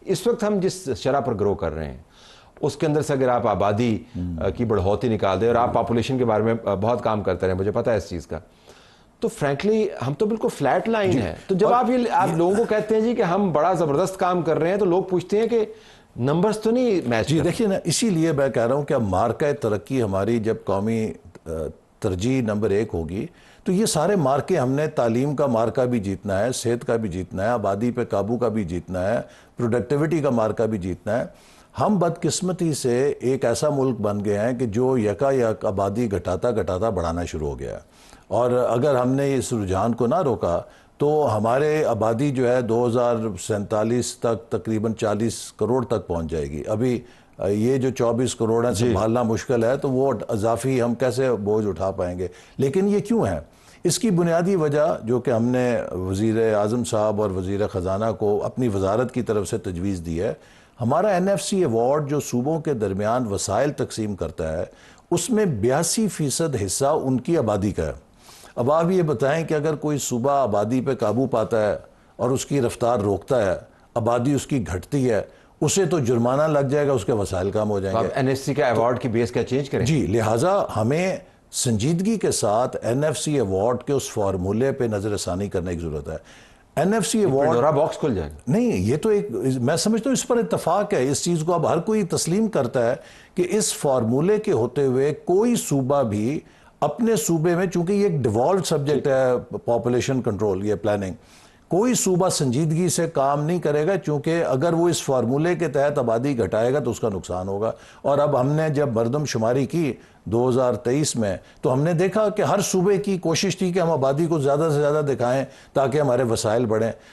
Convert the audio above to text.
اس وقت ہم جس شرح پر گرو کر رہے ہیں اس کے اندر سے اگر آپ آبادی کی بڑھوتی نکال دیں اور آپ پاپولیشن کے بارے میں بہت کام کرتے رہے، مجھے پتا ہے اس چیز کا، تو فرینکلی ہم تو بالکل فلیٹ لائن ہے. تو جب آپ لوگوں کو کہتے ہیں جی کہ ہم بڑا زبردست کام کر رہے ہیں، تو لوگ پوچھتے ہیں کہ نمبرز تو نہیں میچ. جی دیکھیے نا، اسی لیے میں کہہ رہا ہوں کہ اب مارکہ ترقی ہماری جب قومی ترجیح نمبر 1 ہوگی تو یہ سارے مارکے ہم نے تعلیم کا مارکہ بھی جیتنا ہے، صحت کا بھی جیتنا ہے، آبادی پہ قابو کا بھی جیتنا ہے، پروڈکٹیوٹی کا مارکہ بھی جیتنا ہے. ہم بدقسمتی سے ایک ایسا ملک بن گئے ہیں کہ جو یکا یک آبادی گھٹاتا گھٹاتا بڑھانا شروع ہو گیا ہے، اور اگر ہم نے اس رجحان کو نہ روکا تو ہمارے آبادی جو ہے 2047 تک تقریباً 40 کروڑ تک پہنچ جائے گی. ابھی یہ جو 24 کروڑ ہیں سنبھالنا مشکل ہے، تو وہ اضافی ہم کیسے بوجھ اٹھا پائیں گے؟ لیکن یہ کیوں ہے؟ اس کی بنیادی وجہ جو کہ ہم نے وزیر اعظم صاحب اور وزیر خزانہ کو اپنی وزارت کی طرف سے تجویز دی ہے. ہمارا NFC ایوارڈ جو صوبوں کے درمیان وسائل تقسیم کرتا ہے، اس میں 82% حصہ ان کی آبادی کا ہے. اب آپ یہ بتائیں کہ اگر کوئی صوبہ آبادی پہ قابو پاتا ہے اور اس کی رفتار روکتا ہے، آبادی اس کی گھٹتی ہے، اسے تو جرمانہ لگ جائے گا، اس کے وسائل کم ہو جائیں گے. آپ NSC کا ایوارڈ کی بیس کیا چینج کریں؟ جی، لہٰذا ہمیں سنجیدگی کے ساتھ NFC ایوارڈ کے اس فارمولے پہ نظر ثانی کرنے کی ضرورت ہے. NFC ایوارڈ پنڈورا باکس کھل جائے گا. نہیں، یہ تو ایک، میں سمجھتا ہوں اس پر اتفاق ہے. اس چیز کو اب ہر کوئی تسلیم کرتا ہے کہ اس فارمولے کے ہوتے ہوئے کوئی صوبہ بھی اپنے صوبے میں، چونکہ یہ ایک ڈیوالوڈ سبجیکٹ ہے پاپولیشن کنٹرول، یہ پلاننگ، کوئی صوبہ سنجیدگی سے کام نہیں کرے گا، چونکہ اگر وہ اس فارمولے کے تحت آبادی گھٹائے گا تو اس کا نقصان ہوگا. اور اب ہم نے جب مردم شماری کی 2023 میں، تو ہم نے دیکھا کہ ہر صوبے کی کوشش تھی کہ ہم آبادی کو زیادہ سے زیادہ دکھائیں تاکہ ہمارے وسائل بڑھیں.